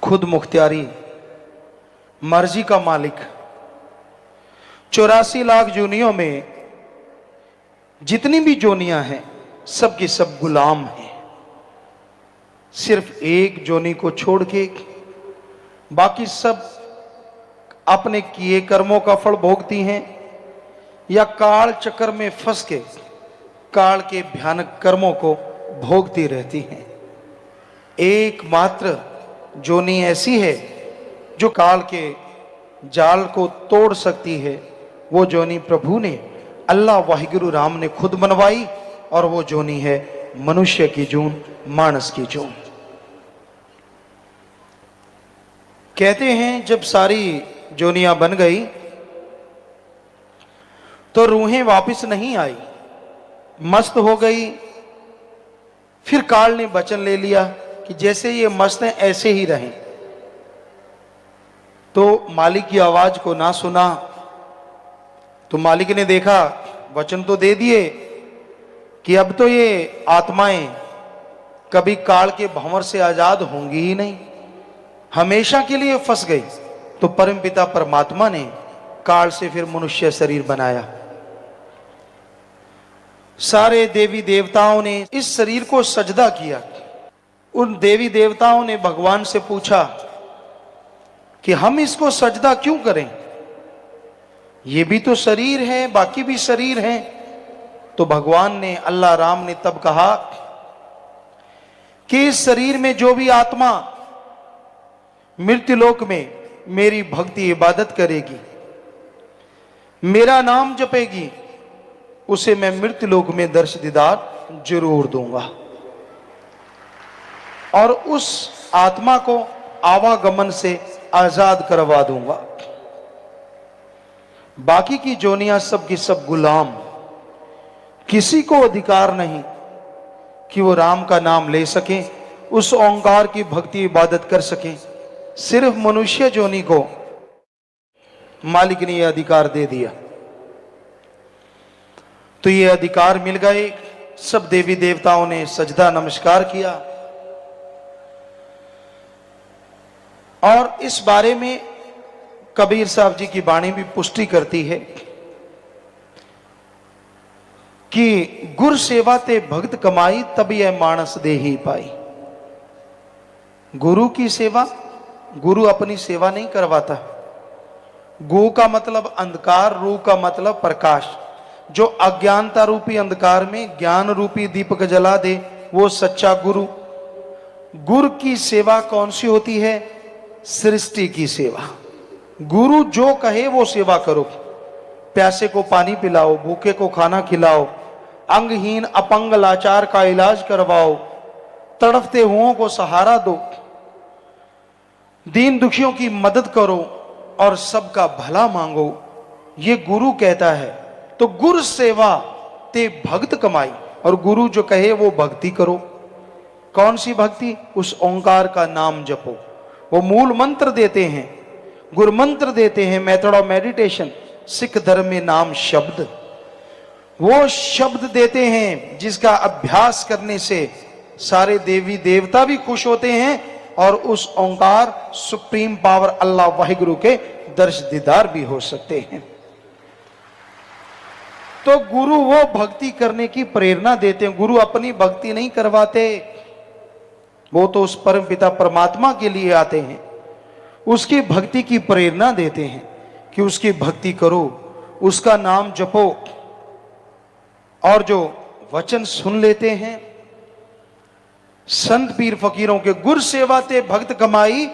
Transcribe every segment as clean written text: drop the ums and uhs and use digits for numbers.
खुद मुख्तियारी, मर्जी का मालिक, 84 लाख जोनियों में जितनी भी जोनियां हैं सब की सब गुलाम हैं। सिर्फ एक जोनी को छोड़ के बाकी सब अपने किए कर्मों का फल भोगती हैं या काल चक्कर में फंस के काल के भयानक कर्मों को भोगती रहती हैं। एकमात्र जोनी ऐसी है जो काल के जाल को तोड़ सकती है। वो जोनी प्रभु ने, अल्लाह वाहिगुरु राम ने खुद बनवाई, और वो जोनी है मनुष्य की जून, मानस की जून। कहते हैं जब सारी जोनियां बन गई तो रूहें वापस नहीं आई, मस्त हो गई। फिर काल ने वचन ले लिया कि जैसे ये मस्त हैं ऐसे ही रहें। तो मालिक की आवाज को ना सुना तो मालिक ने देखा, वचन तो दे दिए कि अब तो ये आत्माएं कभी काल के भंवर से आजाद होंगी ही नहीं, हमेशा के लिए फंस गई। तो परमपिता परमात्मा ने काल से फिर मनुष्य शरीर बनाया। सारे देवी देवताओं ने इस शरीर को सजदा किया। उन देवी देवताओं ने भगवान से पूछा कि हम इसको सजदा क्यों करें, ये भी तो शरीर है, बाकी भी शरीर हैं। तो भगवान ने, अल्लाह राम ने तब कहा कि इस शरीर में जो भी आत्मा मृत्युलोक में मेरी भक्ति इबादत करेगी, मेरा नाम जपेगी, उसे मैं मृत्युलोक में दर्श दीदार जरूर दूंगा और उस आत्मा को आवागमन से आजाद करवा दूंगा। बाकी की जोनियां सब की सब गुलाम, किसी को अधिकार नहीं कि वो राम का नाम ले सके, उस ओंकार की भक्ति इबादत कर सके। सिर्फ मनुष्य जोनी को मालिक ने यह अधिकार दे दिया। तो ये अधिकार मिल गए। सब देवी देवताओं ने सजदा नमस्कार किया। और इस बारे में कबीर साहब जी की वाणी भी पुष्टि करती है कि गुर सेवा ते भक्त कमाई, तब यह मानस दे ही पाई। गुरु की सेवा, गुरु अपनी सेवा नहीं करवाता। गु का मतलब अंधकार, रू का मतलब प्रकाश। जो अज्ञानता रूपी अंधकार में ज्ञान रूपी दीपक जला दे, वो सच्चा गुरु। गुरु की सेवा कौन सी होती है? सृष्टि की सेवा। गुरु जो कहे वो सेवा करो। प्यासे को पानी पिलाओ, भूखे को खाना खिलाओ, अंगहीन अपंग लाचार का इलाज करवाओ, तड़पते हुओं को सहारा दो, दीन दुखियों की मदद करो और सबका भला मांगो, ये गुरु कहता है। तो गुरु सेवा ते भक्त कमाई, और गुरु जो कहे वो भक्ति करो। कौन सी भक्ति? उस ओंकार का नाम जपो। वो मूल मंत्र देते हैं, गुरु मंत्र देते हैं, मेथड ऑफ मेडिटेशन। सिख धर्म में नाम शब्द, वो शब्द देते हैं जिसका अभ्यास करने से सारे देवी देवता भी खुश होते हैं और उस ओंकार सुप्रीम पावर अल्लाह वाहिगुरु के दर्श दीदार भी हो सकते हैं। तो गुरु वो भक्ति करने की प्रेरणा देते हैं। गुरु अपनी भक्ति नहीं करवाते, वो तो उस परम पिता परमात्मा के लिए आते हैं, उसकी भक्ति की प्रेरणा देते हैं कि उसकी भक्ति करो, उसका नाम जपो। और जो वचन सुन लेते हैं संत पीर फकीरों के, गुर सेवा ते भक्त कमाई,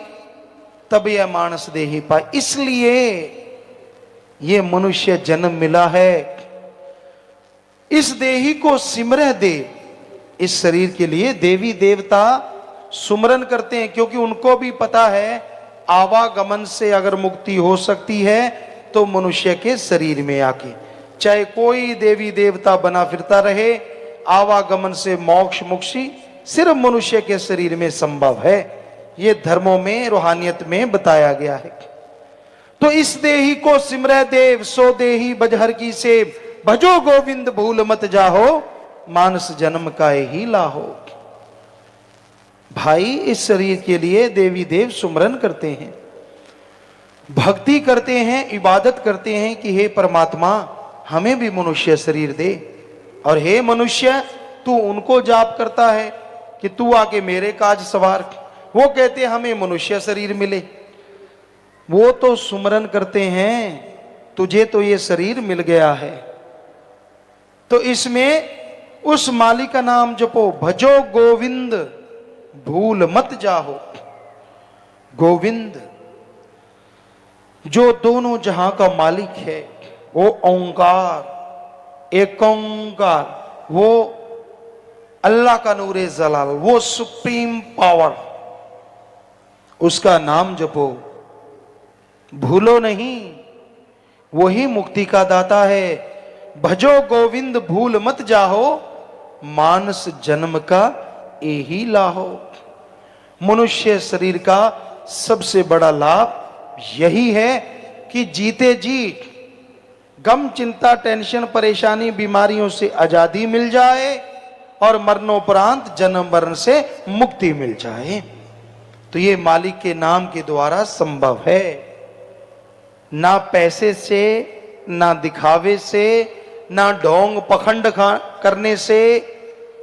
तब यह मानस दे ही पाए। इसलिए ये मनुष्य जन्म मिला है। इस देही को सिमरह दे। इस शरीर के लिए देवी देवता सुमरन करते हैं, क्योंकि उनको भी पता है आवागमन से अगर मुक्ति हो सकती है तो मनुष्य के शरीर में आके, चाहे कोई देवी देवता बना फिरता रहे, आवागमन से मोक्ष मुक्ति सिर्फ मनुष्य के शरीर में संभव है। ये धर्मों में, रूहानियत में बताया गया है। तो इस देही को सिमरह देव, सो देही बजहर की सेव, भजो गोविंद भूल मत जाहो, मानस जन्म का ही लाहो। भाई इस शरीर के लिए देवी देव सुमरन करते हैं, भक्ति करते हैं, इबादत करते हैं कि हे परमात्मा हमें भी मनुष्य शरीर दे। और हे मनुष्य तू उनको जाप करता है कि तू आके मेरे काज सवार, वो कहते हमें मनुष्य शरीर मिले। वो तो सुमरन करते हैं तुझे तो ये शरीर मिल गया है, तो इसमें उस मालिक का नाम जपो, भजो गोविंद भूल मत जाहो। गोविंद जो दोनों जहां का मालिक है, वो ओंकार, एक ओंकार, वो अल्लाह का नूरे जलाल, वो सुप्रीम पावर, उसका नाम जपो, भूलो नहीं, वही मुक्ति का दाता है। भजो गोविंद भूल मत जाहो, मानस जन्म का यही लाहो। मनुष्य शरीर का सबसे बड़ा लाभ यही है कि जीते जी गम चिंता टेंशन परेशानी बीमारियों से आजादी मिल जाए और मरणोपरांत जन्म मरण से मुक्ति मिल जाए। तो ये मालिक के नाम के द्वारा संभव है, ना पैसे से, ना दिखावे से, ना ढोंग पखंड करने से,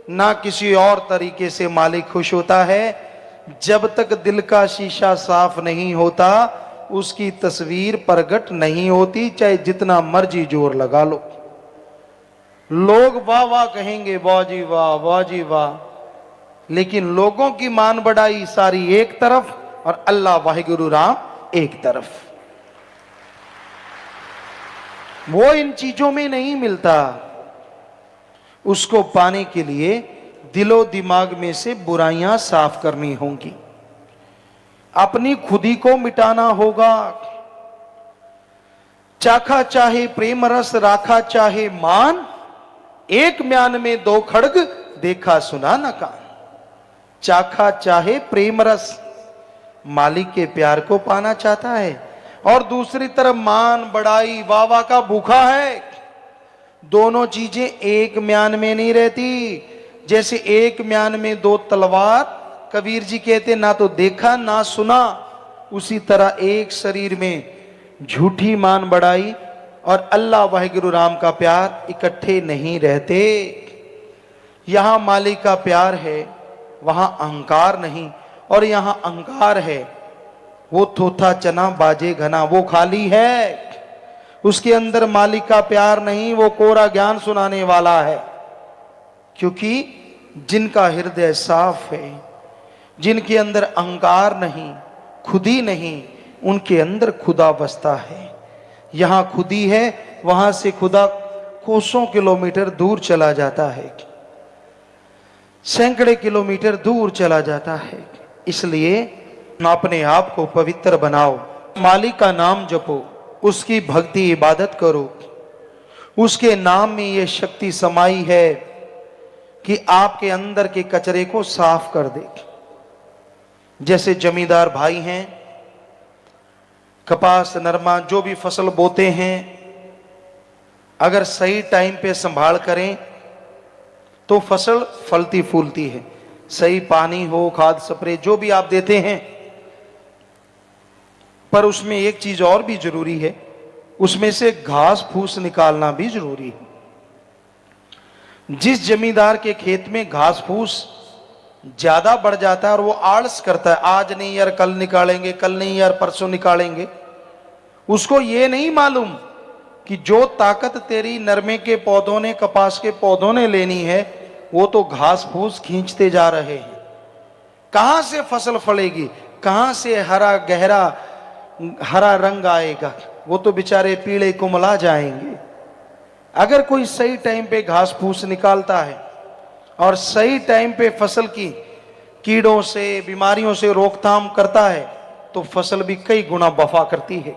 ना किसी और तरीके से मालिक खुश होता है। जब तक दिल का शीशा साफ नहीं होता उसकी तस्वीर प्रकट नहीं होती, चाहे जितना मर्जी जोर लगा लो। लोग वाह वाह कहेंगे, वाह जी वाह, वाह जी वाह, लेकिन लोगों की मान बढ़ाई सारी एक तरफ और अल्लाह वाहिगुरु राम एक तरफ। वो इन चीजों में नहीं मिलता। उसको पाने के लिए दिलो दिमाग में से बुराइयां साफ करनी होंगी, अपनी खुदी को मिटाना होगा। चाखा चाहे प्रेम रस, राखा चाहे मान, एक म्यान में दो खड़ग, देखा सुना न कान। चाखा चाहे प्रेम रस, मालिक के प्यार को पाना चाहता है, और दूसरी तरफ मान बड़ाई वावा का भूखा है। दोनों चीजें एक म्यान में नहीं रहती। जैसे एक म्यान में दो तलवार, कबीर जी कहते ना तो देखा ना सुना, उसी तरह एक शरीर में झूठी मान बढ़ाई और अल्लाह वाहिगुरु राम का प्यार इकट्ठे नहीं रहते। यहां मालिक का प्यार है, वहां अहंकार नहीं, और यहां अहंकार है वो थोथा चना बाजे घना, वो खाली है, उसके अंदर मालिक का प्यार नहीं, वो कोरा ज्ञान सुनाने वाला है। क्योंकि जिनका हृदय साफ है, जिनके अंदर अहंकार नहीं, खुदी नहीं, उनके अंदर खुदा बसता है। यहां खुदी है, वहां से खुदा कोसों किलोमीटर दूर चला जाता है, सैकड़े किलोमीटर दूर चला जाता है। इसलिए अपने आप को पवित्र बनाओ, मालिक का नाम जपो, उसकी भक्ति इबादत करो। उसके नाम में यह शक्ति समाई है कि आपके अंदर के कचरे को साफ कर दे। जैसे जमींदार भाई हैं, कपास नरमा जो भी फसल बोते हैं, अगर सही टाइम पे संभाल करें तो फसल फलती फूलती है। सही पानी हो, खाद स्प्रे जो भी आप देते हैं, पर उसमें एक चीज और भी जरूरी है, उसमें से घास फूस निकालना भी जरूरी है। जिस जमींदार के खेत में घास फूस ज्यादा बढ़ जाता है और वो आलस करता है, आज नहीं यार कल निकालेंगे, कल नहीं यार परसों निकालेंगे, उसको ये नहीं मालूम कि जो ताकत तेरी नरमे के पौधों ने, कपास के पौधों ने लेनी है, वो तो घास फूस खींचते जा रहे हैं। कहां से फसल फलेगी, कहां से हरा गहरा हरा रंग आएगा, वो तो बेचारे पीले कुमला जाएंगे। अगर कोई सही टाइम पे घास फूस निकालता है और सही टाइम पे फसल की कीड़ों से, बीमारियों से रोकथाम करता है, तो फसल भी कई गुना वफा करती है।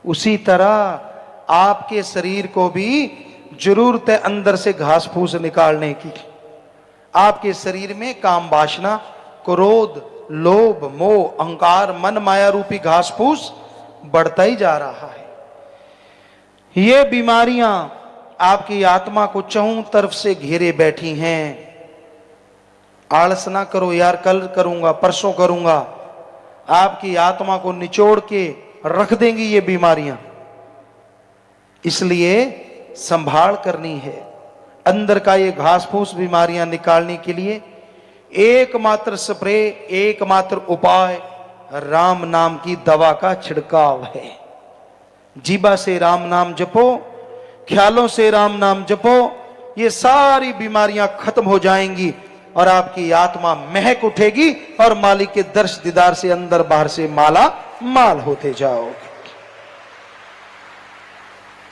उसी तरह आपके शरीर को भी जरूरत है अंदर से घास फूस निकालने की। आपके शरीर में काम वासना, क्रोध, लोभ, मोह, अहंकार, मन माया रूपी घास फूस बढ़ता ही जा रहा है। ये बीमारियां आपकी आत्मा को चौं तरफ से घेरे बैठी हैं। आलस ना करो यार, कल करूंगा, परसों करूंगा। आपकी आत्मा को निचोड़ के रख देंगी ये बीमारियां। इसलिए संभाल करनी है। अंदर का ये घास फूस बीमारियां निकालने के लिए एकमात्र स्प्रे, एकमात्र उपाय राम नाम की दवा का छिड़काव है। जीभा से राम नाम जपो, ख्यालों से राम नाम जपो, ये सारी बीमारियां खत्म हो जाएंगी और आपकी आत्मा महक उठेगी और मालिक के दर्श दीदार से अंदर बाहर से माला माल होते जाओगे।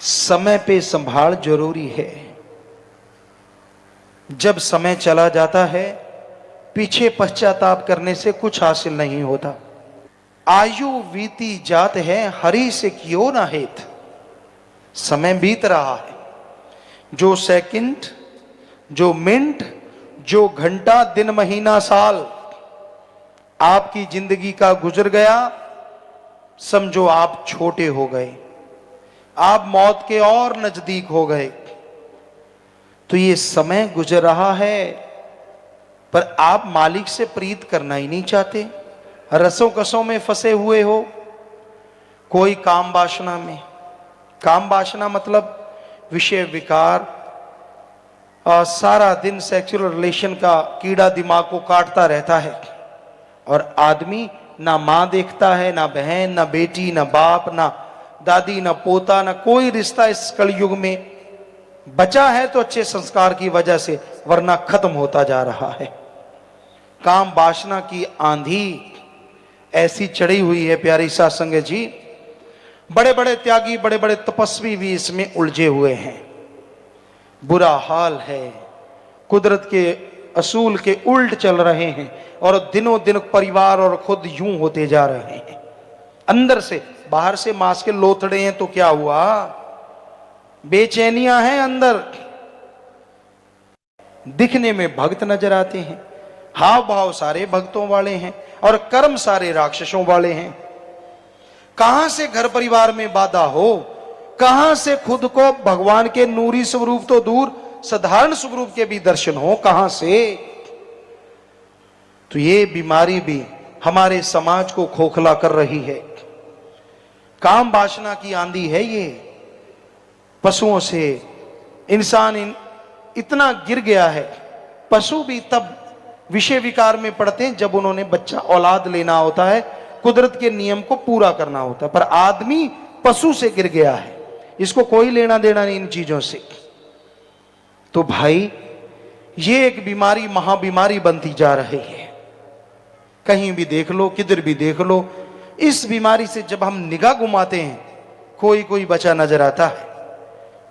समय पे संभाल जरूरी है। जब समय चला जाता है, पीछे पश्चाताप करने से कुछ हासिल नहीं होता। आयु बीती जात है, हरि से क्यों ना हेत। समय बीत रहा है, जो सेकंड, जो मिनट, जो घंटा, दिन, महीना, साल आपकी जिंदगी का गुजर गया, समझो आप छोटे हो गए, आप मौत के और नजदीक हो गए। तो ये समय गुजर रहा है, पर आप मालिक से प्रीत करना ही नहीं चाहते। रसों कसों में फंसे हुए हो, कोई काम वासना में। काम वासना मतलब विषय विकार, सारा दिन सेक्सुअल रिलेशन का कीड़ा दिमाग को काटता रहता है। और आदमी ना मां देखता है, ना बहन, ना बेटी, ना बाप, ना दादी, ना पोता, ना कोई रिश्ता इस कलयुग में बचा है तो अच्छे संस्कार की वजह से, वरना खत्म होता जा रहा है। काम वासना की आंधी ऐसी चढ़ी हुई है प्यारी साध संगत जी, बड़े बड़े त्यागी, बड़े बड़े तपस्वी भी इसमें उलझे हुए हैं। बुरा हाल है, कुदरत के असूल के उल्ट चल रहे हैं और दिनों दिन परिवार और खुद यूं होते जा रहे हैं। अंदर से, बाहर से मांस के लोथड़े हैं तो क्या हुआ, बेचैनियां हैं अंदर। दिखने में भक्त नजर आते हैं, हाव भाव सारे भक्तों वाले हैं और कर्म सारे राक्षसों वाले हैं। कहां से घर परिवार में बाधा हो, कहां से खुद को भगवान के नूरी स्वरूप तो दूर, साधारण स्वरूप के भी दर्शन हो, कहां से। तो ये बीमारी भी हमारे समाज को खोखला कर रही है। काम वासना की आंधी है ये। पशुओं से इंसान इतना गिर गया है। पशु भी तब विषय विकार में पड़ते हैं जब उन्होंने बच्चा औलाद लेना होता है, कुदरत के नियम को पूरा करना होता है। पर आदमी पशु से गिर गया है, इसको कोई लेना देना नहीं इन चीजों से। तो भाई ये एक बीमारी, महाबीमारी बनती जा रही है। कहीं भी देख लो, किधर भी देख लो, इस बीमारी से जब हम निगाह घुमाते हैं, कोई कोई बचा नजर आता है,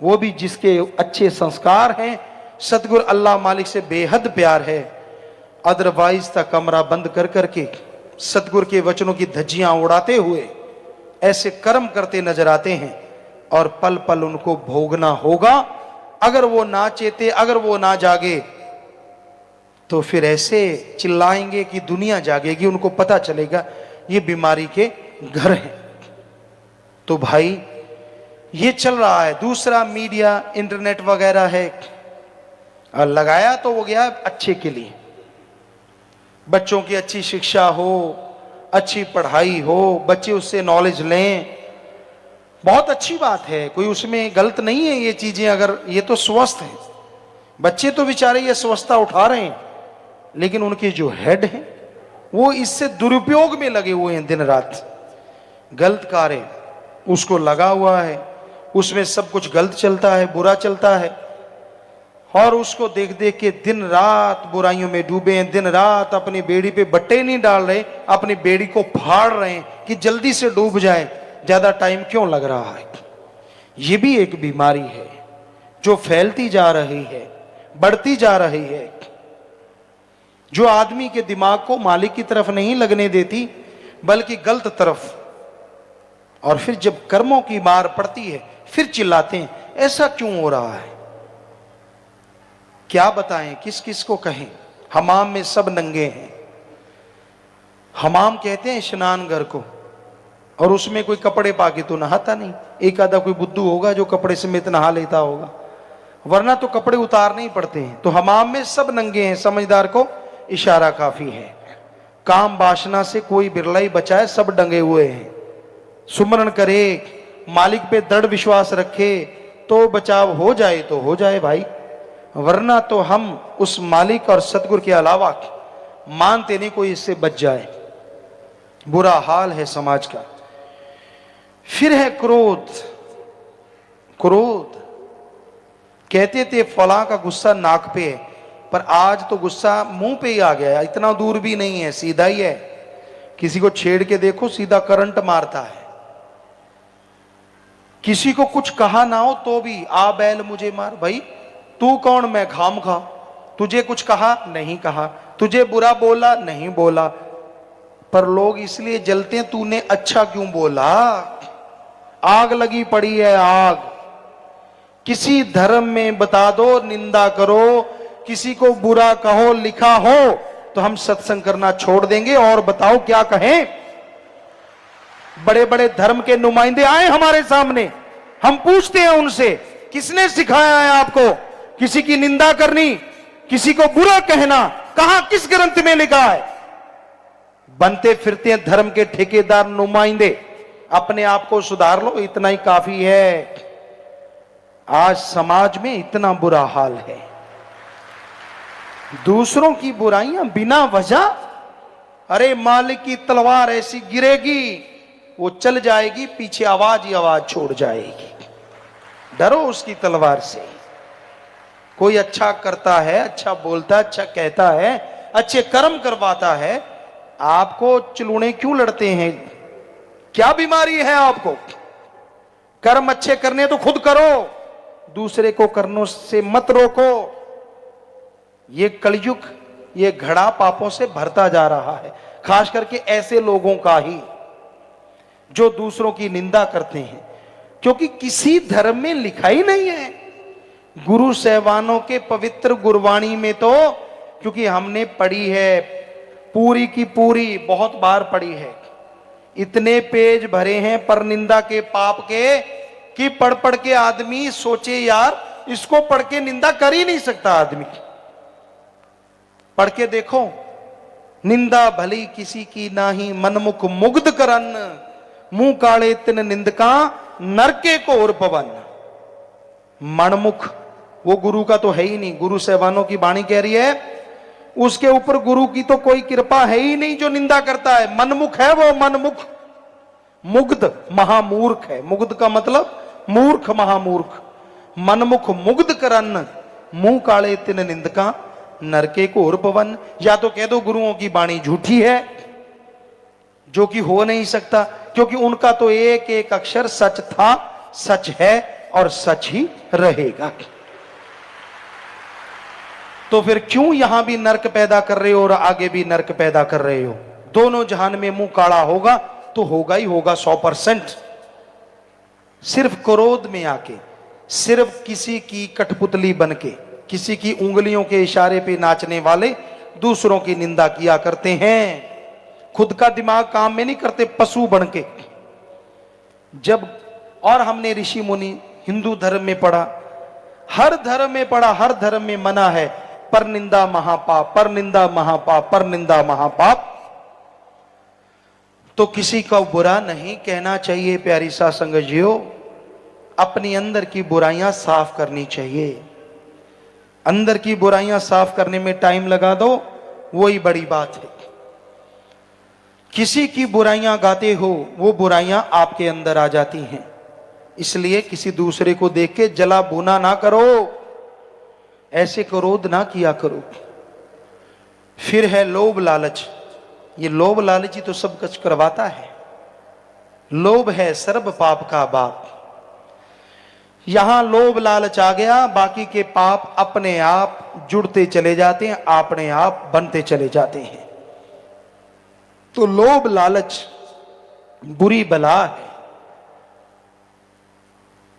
वो भी जिसके अच्छे संस्कार हैं, सतगुरु अल्लाह मालिक से बेहद प्यार है। अदरवाइज तक कमरा बंद कर करके सतगुरु के वचनों की धज्जियां उड़ाते हुए ऐसे कर्म करते नजर आते हैं और पल पल उनको भोगना होगा। अगर वो ना चेते, अगर वो ना जागे, तो फिर ऐसे चिल्लाएंगे कि दुनिया जागेगी, उनको पता चलेगा ये बीमारी के घर हैं। तो भाई ये चल रहा है। दूसरा मीडिया, इंटरनेट वगैरह है, और लगाया तो वो गया अच्छे के लिए, बच्चों की अच्छी शिक्षा हो, अच्छी पढ़ाई हो, बच्चे उससे नॉलेज लें, बहुत अच्छी बात है, कोई उसमें गलत नहीं है ये चीजें। अगर ये तो स्वस्थ है, बच्चे तो बेचारे ये स्वस्थता उठा रहे हैं, लेकिन उनके जो हेड हैं वो इससे दुरुपयोग में लगे हुए हैं। दिन रात गलत कार्य उसको लगा हुआ है, उसमें सब कुछ गलत चलता है, बुरा चलता है, और उसको देख देख के दिन रात बुराइयों में डूबे हैं। दिन रात अपनी बेड़ी पे बट्टे नहीं डाल रहे, अपनी बेड़ी को फाड़ रहे हैं कि जल्दी से डूब जाए, ज्यादा टाइम क्यों लग रहा है। ये भी एक बीमारी है जो फैलती जा रही है, बढ़ती जा रही है, जो आदमी के दिमाग को मालिक की तरफ नहीं लगने देती बल्कि गलत तरफ। और फिर जब कर्मों की मार पड़ती है फिर चिल्लाते हैं ऐसा क्यों हो रहा है। क्या बताएं, किस किस को कहें। हमाम में सब नंगे हैं। हमाम कहते हैं स्नान घर को, और उसमें कोई कपड़े पाके तो नहाता नहीं। एक आधा कोई बुद्धू होगा जो कपड़े समेत नहा लेता होगा, वरना तो कपड़े उतारने ही पड़ते हैं। तो हमाम में सब नंगे हैं, समझदार को इशारा काफी है। काम वासना से कोई बिरला ही बचा है, सब डंगे हुए हैं। सुमरण करे, मालिक पे दृढ़ विश्वास रखे तो बचाव हो जाए तो हो जाए भाई, वरना तो हम उस मालिक और सतगुरु के अलावा मानते नहीं कोई इससे बच जाए। बुरा हाल है समाज का। फिर है क्रोध। क्रोध कहते थे फला का गुस्सा नाक पे है, पर आज तो गुस्सा मुंह पे ही आ गया है। इतना दूर भी नहीं है, सीधा ही है। किसी को छेड़ के देखो, सीधा करंट मारता है। किसी को कुछ कहा ना हो तो भी आ बैल मुझे मार। भाई तू कौन, मैं खाम खा। तुझे कुछ कहा नहीं कहा, तुझे बुरा बोला नहीं बोला, पर लोग इसलिए जलते हैं तूने अच्छा क्यों बोला। आग लगी पड़ी है, आग। किसी धर्म में बता दो निंदा करो, किसी को बुरा कहो लिखा हो तो हम सत्संग करना छोड़ देंगे। और बताओ क्या कहें। बड़े बड़े धर्म के नुमाइंदे आए हमारे सामने, हम पूछते हैं उनसे किसने सिखाया है आपको किसी की निंदा करनी, किसी को बुरा कहना, कहां किस ग्रंथ में लिखा है। बनते फिरते हैं धर्म के ठेकेदार नुमाइंदे। अपने आप को सुधार लो, इतना ही काफी है। आज समाज में इतना बुरा हाल है, दूसरों की बुराइयां बिना वजह। अरे मालिक की तलवार ऐसी गिरेगी, वो चल जाएगी, पीछे आवाज ही आवाज छोड़ जाएगी। डरो उसकी तलवार से। कोई अच्छा करता है, अच्छा बोलता है, अच्छा कहता है, अच्छे कर्म करवाता है, आपको चलूने क्यों लड़ते हैं। क्या बीमारी है आपको। कर्म अच्छे करने तो खुद करो, दूसरे को करने से मत रोको। ये कलयुग, ये घड़ा पापों से भरता जा रहा है, खास करके ऐसे लोगों का ही जो दूसरों की निंदा करते हैं, क्योंकि किसी धर्म में लिखा ही नहीं है। गुरु सहबानों के पवित्र गुरबाणी में तो, क्योंकि हमने पढ़ी है पूरी की पूरी, बहुत बार पढ़ी है, इतने पेज भरे हैं पर निंदा के पाप के कि पढ़ पढ़ के आदमी सोचे यार इसको पढ़ के निंदा कर ही नहीं सकता आदमी। पढ़ के देखो, निंदा भली किसी की नाही, मनमुख मुग्ध करन, मुंह काले तिन निंदका, नरके को और पवन। मनमुख वो गुरु का तो है ही नहीं। गुरु सहबानों की वाणी कह रही है उसके ऊपर गुरु की तो कोई कृपा है ही नहीं जो निंदा करता है। मनमुख है वो, मनमुख। मुग्ध महामूर्ख है। मुग्ध का मतलब मूर्ख, महामूर्ख। मनमुख मुग्ध करन, मुंह काले तिन निंदका, नरके को और पवन। या तो कह दो गुरुओं की वाणी झूठी है, जो कि हो नहीं सकता, क्योंकि उनका तो एक एक अक्षर सच था, सच है और सच ही रहेगा। तो फिर क्यों यहां भी नरक पैदा कर रहे हो और आगे भी नरक पैदा कर रहे हो। दोनों जहान में मुंह काला होगा तो होगा ही होगा 100%। सिर्फ क्रोध में आके, सिर्फ किसी की कठपुतली बनके, किसी की उंगलियों के इशारे पे नाचने वाले दूसरों की निंदा किया करते हैं। खुद का दिमाग काम में नहीं करते, पशु बनके। जब और हमने ऋषि मुनि हिंदू धर्म में पढ़ा, हर धर्म में पढ़ा, हर धर्म में मना है पर निंदा महापाप, पर निंदा महापाप, पर निंदा महापाप। तो किसी का बुरा नहीं कहना चाहिए प्यारी सा संगजियो। अपनी अंदर की बुराइयां साफ करनी चाहिए। अंदर की बुराइयां साफ करने में टाइम लगा दो, वही बड़ी बात है। किसी की बुराइयां गाते हो, वो बुराइयां आपके अंदर आ जाती हैं। इसलिए किसी दूसरे को देख के जला भुना ना करो, ऐसे क्रोध ना किया करो। फिर है लोभ लालच। ये लोभ लालच ही तो सब कुछ करवाता है। लोभ है सर्व पाप का बाप। यहां लोभ लालच आ गया, बाकी के पाप अपने आप जुड़ते चले जाते हैं, अपने आप बनते चले जाते हैं। तो लोभ लालच बुरी बला है।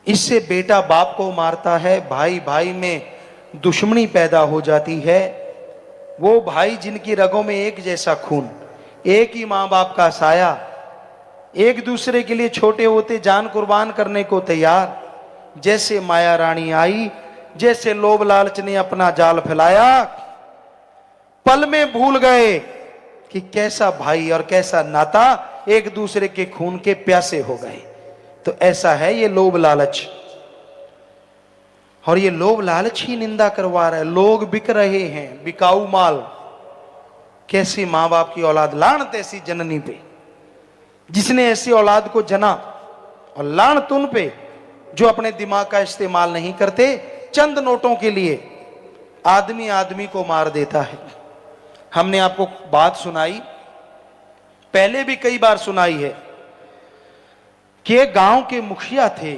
इससे बेटा बाप को मारता है, भाई भाई में दुश्मनी पैदा हो जाती है। वो भाई जिनकी रगों में एक जैसा खून, एक ही मां बाप का साया, एक दूसरे के लिए छोटे होते जान कुर्बान करने को तैयार। जैसे माया रानी आई, जैसे लोभ लालच ने अपना जाल फैलाया, पल में भूल गए कि कैसा भाई और कैसा नाता, एक दूसरे के खून के प्यासे हो गए। तो ऐसा है ये लोभ लालच, और ये लोभ लालच ही निंदा करवा रहा है। लोग बिक रहे हैं, बिकाऊ माल। कैसी मां बाप की औलाद, लानत ऐसी जननी पे जिसने ऐसी औलाद को जना, और लानत उन पे जो अपने दिमाग का इस्तेमाल नहीं करते। चंद नोटों के लिए आदमी आदमी को मार देता है। हमने आपको बात सुनाई, पहले भी कई बार सुनाई है, कि गांव के मुखिया थे।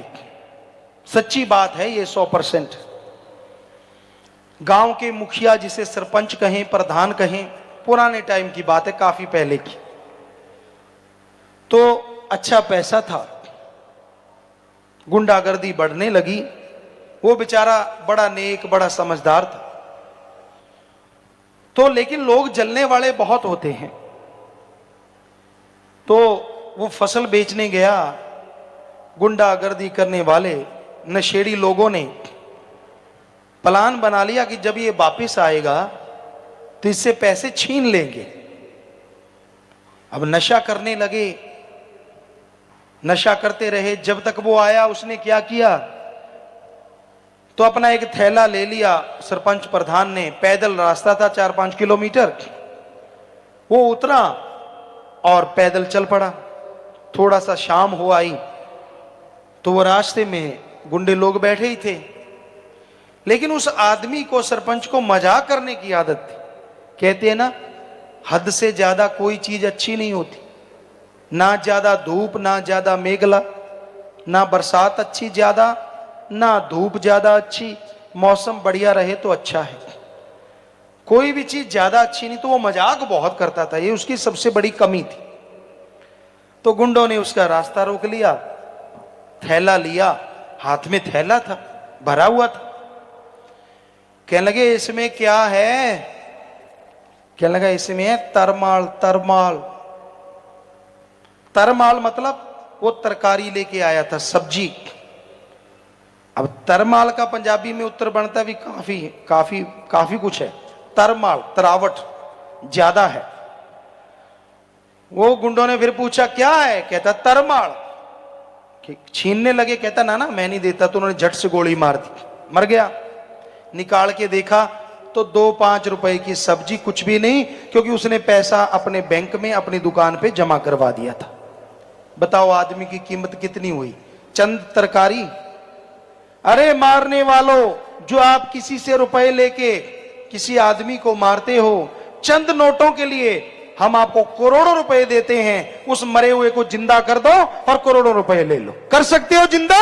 सच्ची बात है ये 100%। गांव के मुखिया, जिसे सरपंच कहें, प्रधान कहें, पुराने टाइम की बात है, काफी पहले की। तो अच्छा पैसा था, गुंडागर्दी बढ़ने लगी। वो बेचारा बड़ा नेक, बड़ा समझदार था। तो लेकिन लोग जलने वाले बहुत होते हैं। तो वो फसल बेचने गया, गुंडागर्दी करने वाले नशेड़ी लोगों ने प्लान बना लिया कि जब ये वापिस आएगा तो इससे पैसे छीन लेंगे। अब नशा करने लगे, नशा करते रहे। जब तक वो आया, उसने क्या किया, तो अपना एक थैला ले लिया सरपंच प्रधान ने। पैदल रास्ता था 4-5 किलोमीटर। वो उतरा और पैदल चल पड़ा। थोड़ा सा शाम हो आई तो वो रास्ते में गुंडे लोग बैठे ही थे। लेकिन उस आदमी को, सरपंच को, मजाक करने की आदत थी। कहते हैं ना, हद से ज्यादा कोई चीज अच्छी नहीं होती। ना ज्यादा धूप, ना ज्यादा मेघला, ना बरसात अच्छी ज्यादा, ना धूप ज्यादा अच्छी। मौसम बढ़िया रहे तो अच्छा है। कोई भी चीज ज्यादा अच्छी नहीं। तो वो मजाक बहुत करता था, ये उसकी सबसे बड़ी कमी थी। तो गुंडों ने उसका रास्ता रोक लिया, थैला लिया, हाथ में थैला था, भरा हुआ था। कहने लगे इसमें क्या है? कहने लगा इसमें है तरमाल। तरमाल, तरमाल मतलब वो तरकारी लेके आया था, सब्जी। अब तरमाल का पंजाबी में उत्तर बनता भी काफी कुछ है। तरमाल, तरावट ज्यादा है। वो गुंडों ने फिर पूछा क्या है? कहता तरमाल। छीनने लगे, कहता ना ना मैं नहीं देता। तो उन्होंने झट से गोली मार दी, मर गया। निकाल के देखा तो 2-5 रुपए की सब्जी, कुछ भी नहीं, क्योंकि उसने पैसा अपने बैंक में, अपनी दुकान पे जमा करवा दिया था। बताओ आदमी की कीमत कितनी हुई? चंद तरकारी। अरे मारने वालों, जो आप किसी से रुपए लेके किसी आदमी को मारते हो, चंद नोटों के लिए हम आपको करोड़ों रुपए देते हैं। उस मरे हुए को जिंदा कर दो और करोड़ों रुपए ले लो। कर सकते हो जिंदा?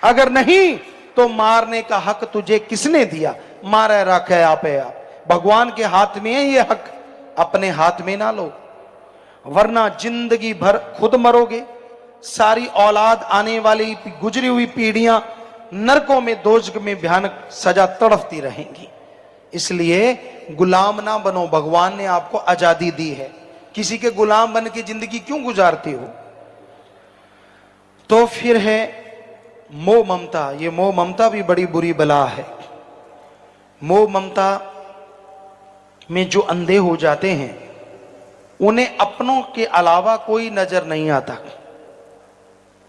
अगर नहीं तो मारने का हक तुझे किसने दिया? मारे रखे आप। भगवान के हाथ में है ये हक, अपने हाथ में ना लो, वरना जिंदगी भर खुद मरोगे। सारी औलाद, आने वाली गुजरी हुई पीढ़ियां नरकों में, दोजख में भयानक सजा तड़पती रहेंगी। इसलिए गुलाम ना बनो। भगवान ने आपको आजादी दी है, किसी के गुलाम बन के जिंदगी क्यों गुजारते हो? तो फिर है मोह ममता। ये मोह ममता भी बड़ी बुरी बला है। मोह ममता में जो अंधे हो जाते हैं, उन्हें अपनों के अलावा कोई नजर नहीं आता।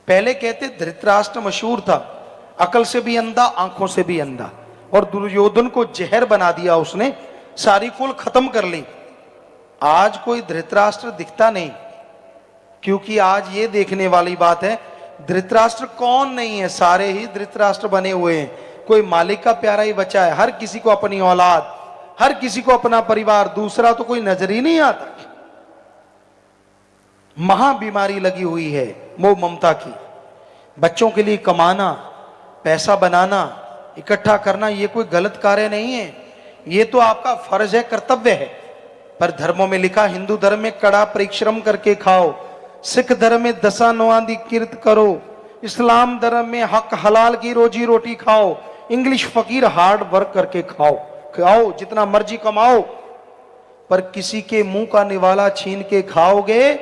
पहले कहते धृतराष्ट्र मशहूर था, अकल से भी अंधा, आंखों से भी अंधा, और दुर्योधन को जहर बना दिया उसने, सारी कुल खत्म कर ली। आज कोई धृतराष्ट्र दिखता नहीं, क्योंकि आज ये देखने वाली बात है धृतराष्ट्र कौन नहीं है, सारे ही धृतराष्ट्र बने हुए हैं। कोई मालिक का प्यारा ही बचा है। हर किसी को अपनी औलाद, हर किसी को अपना परिवार, दूसरा तो कोई नजर ही नहीं आता। महा बीमारी लगी हुई है मोह ममता की। बच्चों के लिए कमाना, पैसा बनाना, इकट्ठा करना, ये कोई गलत कार्य नहीं है, ये तो आपका फर्ज है, कर्तव्य है। पर धर्मों में लिखा, हिंदू धर्म में कड़ा परिश्रम करके खाओ, सिख धर्म में दशा नवादी कीर्त करो, इस्लाम धर्म में हक हलाल की रोजी रोटी खाओ, इंग्लिश फकीर हार्ड वर्क करके खाओ, जितना मर्जी कमाओ। पर किसी के मुंह का निवाला छीन के खाओगे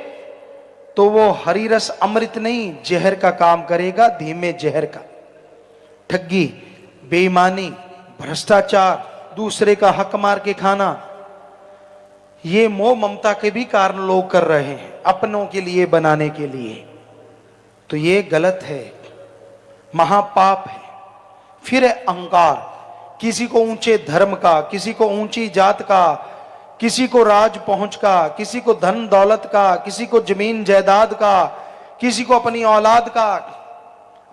तो वो हरी रस अमृत नहीं, जहर का काम करेगा, धीमे जहर का। ठगी, बेईमानी, भ्रष्टाचार, दूसरे का हक मार के खाना, ये मोह ममता के भी कारण लोग कर रहे हैं, अपनों के लिए बनाने के लिए। तो ये गलत है, महापाप है। फिर है अहंकार, किसी को ऊंचे धर्म का, किसी को ऊंची जात का, किसी को राज पहुंच का, किसी को धन दौलत का, किसी को जमीन जायदाद का, किसी को अपनी औलाद का।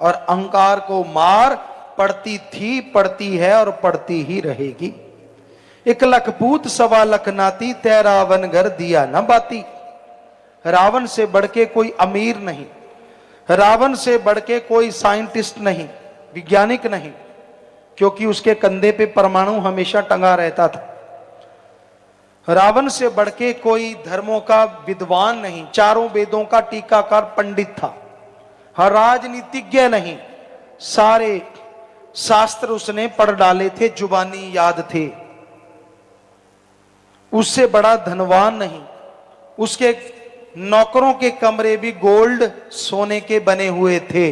और अहंकार को मार पड़ती थी, पड़ती है और पड़ती ही रहेगी। 1 लख पूत 1.25 लख नाती, तै रावण घर दिया न बाती। रावण से बढ़ के कोई अमीर नहीं, रावण से बढ़ के कोई साइंटिस्ट नहीं, वैज्ञानिक नहीं, क्योंकि उसके कंधे पे परमाणु हमेशा टंगा रहता था। रावण से बढ़ के कोई धर्मों का विद्वान नहीं, चारों वेदों का टीकाकार पंडित था। हर राजनीतिज्ञ नहीं, सारे शास्त्र उसने पढ़ डाले थे, जुबानी याद थे। उससे बड़ा धनवान नहीं, उसके नौकरों के कमरे भी गोल्ड सोने के बने हुए थे।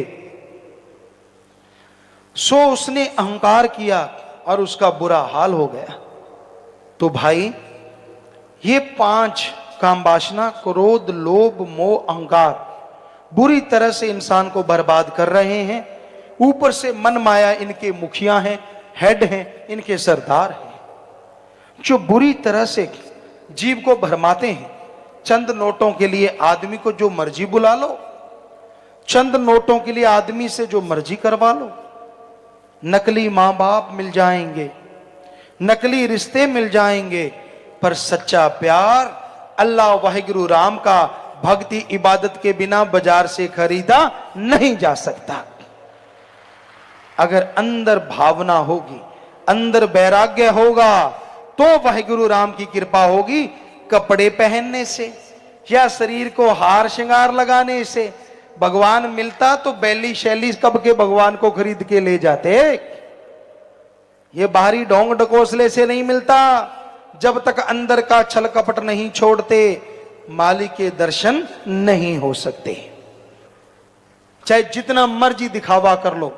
सो उसने अहंकार किया और उसका बुरा हाल हो गया। तो भाई ये 5 काम वासना, क्रोध, लोभ, मोह, अहंकार बुरी तरह से इंसान को बर्बाद कर रहे हैं। ऊपर से मन माया इनके मुखिया हैं, हेड हैं, इनके सरदार हैं, जो बुरी तरह से जीव को भरमाते हैं। चंद नोटों के लिए आदमी को जो मर्जी बुला लो, चंद नोटों के लिए आदमी से जो मर्जी करवा लो। नकली मां बाप मिल जाएंगे, नकली रिश्ते मिल जाएंगे, पर सच्चा प्यार अल्लाह वाहिगुरु राम का भक्ति इबादत के बिना बाजार से खरीदा नहीं जा सकता। अगर अंदर भावना होगी, अंदर वैराग्य होगा, तो वाहिगुरु राम की कृपा होगी। कपड़े पहनने से या शरीर को हार श्रृंगार लगाने से भगवान मिलता तो बैली शैली कब के भगवान को खरीद के ले जाते। ये बाहरी ढोंग ढकोसले से नहीं मिलता। जब तक अंदर का छल कपट नहीं छोड़ते, मालिक के दर्शन नहीं हो सकते। चाहे जितना मर्जी दिखावा कर लो,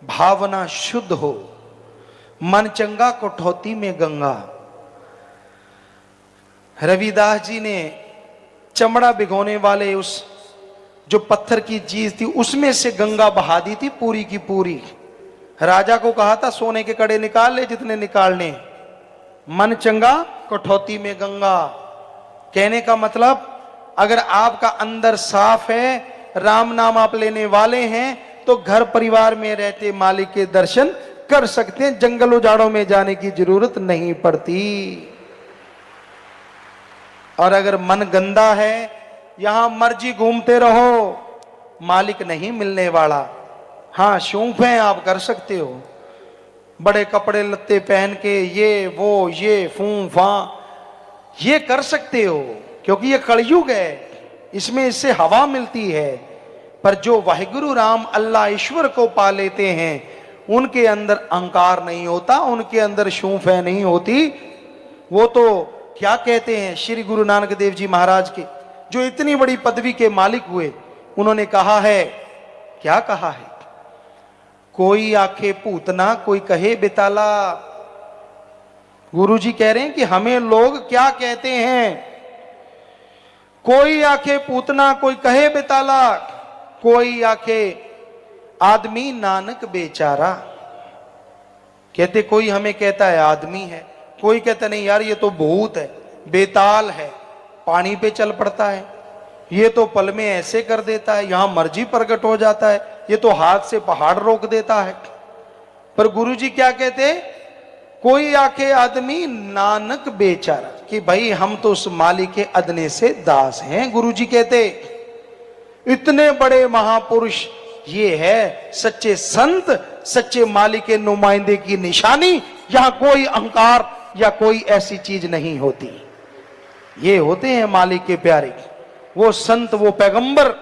भावना शुद्ध हो, मन चंगा कठौती में गंगा। रविदास जी ने चमड़ा भिगोने वाले उस जो पत्थर की चीज थी उसमें से गंगा बहा दी थी पूरी की पूरी। राजा को कहा था सोने के कड़े निकाल ले जितने निकालने, मन चंगा कठौती में गंगा। कहने का मतलब अगर आपका अंदर साफ है, राम नाम आप लेने वाले हैं, तो घर परिवार में रहते मालिक के दर्शन कर सकते हैं। जंगल उजाड़ों में जाने की जरूरत नहीं पड़ती। और अगर मन गंदा है, यहां मर्जी घूमते रहो, मालिक नहीं मिलने वाला। हाँ शौक है, आप कर सकते हो, बड़े कपड़े लत्ते पहन के ये वो ये फूं फा ये कर सकते हो, क्योंकि ये कलयुग है, इसमें इससे हवा मिलती है। पर जो वाहिगुरु राम अल्लाह ईश्वर को पा लेते हैं, उनके अंदर अहंकार नहीं होता, उनके अंदर शूफ है नहीं होती। वो तो क्या कहते हैं श्री गुरु नानक देव जी महाराज के, जो इतनी बड़ी पदवी के मालिक हुए, उन्होंने कहा है, क्या कहा है, कोई आखे पूतना कोई कहे बिताला। गुरु जी कह रहे हैं कि हमें लोग क्या कहते हैं, कोई आखे पूतना कोई कहे बिताला, कोई आखे आदमी नानक बेचारा। कहते कोई हमें कहता है आदमी है, कोई कहता नहीं यार ये तो भूत है, बेताल है, पानी पे चल पड़ता है, ये तो पल में ऐसे कर देता है, यहां मर्जी प्रकट हो जाता है, ये तो हाथ से पहाड़ रोक देता है। पर गुरुजी क्या कहते, कोई आके आदमी नानक बेचारा, कि भाई हम तो उस मालिक के अदने से दास हैं। गुरुजी कहते इतने बड़े महापुरुष, ये है सच्चे संत, सच्चे मालिक के नुमाइंदे की निशानी। यहां कोई अहंकार या कोई ऐसी चीज नहीं होती, ये होते हैं मालिक के प्यारे, वो संत, वो पैगंबर।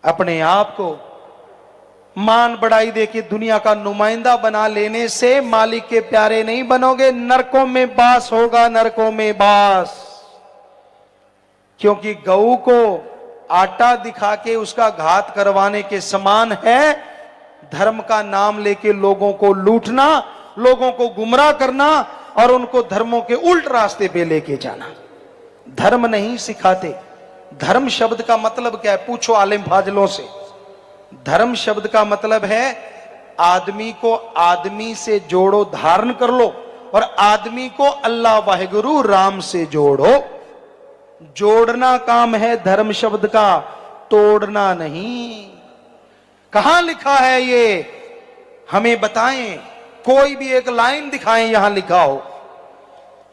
अपने आप को मान बढ़ाई देके दुनिया का नुमाइंदा बना लेने से मालिक के प्यारे नहीं बनोगे, नरकों में बास होगा, नरकों में बास। क्योंकि गऊ को आटा दिखा के उसका घात करवाने के समान है धर्म का नाम लेके लोगों को लूटना, लोगों को गुमराह करना और उनको धर्मों के उल्ट रास्ते पे लेके जाना। धर्म नहीं सिखाते। धर्म शब्द का मतलब क्या है? पूछो आलिम फाजिलों से। धर्म शब्द का मतलब है आदमी को आदमी से जोड़ो, धारण कर लो, और आदमी को अल्लाह वाहिगुरु राम से जोड़ो। जोड़ना काम है धर्म शब्द का, तोड़ना नहीं। कहां लिखा है ये? हमें बताएं, कोई भी एक लाइन दिखाएं यहां लिखा हो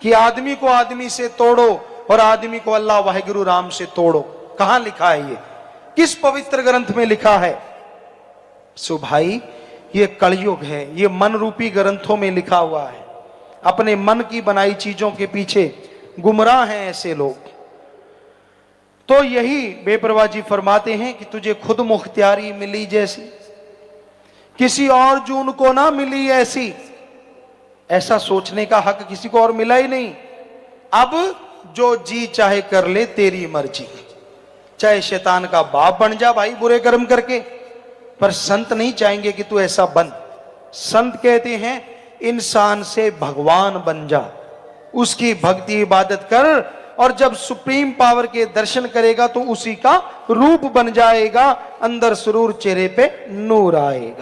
कि आदमी को आदमी से तोड़ो और आदमी को अल्लाह वाहिगुरु राम से तोड़ो। कहां लिखा है ये? किस पवित्र ग्रंथ में लिखा है? सो भाई, ये कलयुग है, ये मन रूपी ग्रंथों में लिखा हुआ है। अपने मन की बनाई चीजों के पीछे गुमराह हैं ऐसे लोग। तो यही बेपरवाह जी फरमाते हैं कि तुझे खुद मुख्तियारी मिली जैसी, किसी और जून को ना मिली ऐसी। ऐसा सोचने का हक किसी को और मिला ही नहीं। अब जो जी चाहे कर ले, तेरी मर्जी। चाहे शैतान का बाप बन जा भाई बुरे कर्म करके, पर संत नहीं चाहेंगे कि तू ऐसा बन। संत कहते हैं इंसान से भगवान बन जा, उसकी भक्ति इबादत कर, और जब सुप्रीम पावर के दर्शन करेगा तो उसी का रूप बन जाएगा, अंदर सुरूर, चेहरे पे नूर आएगा।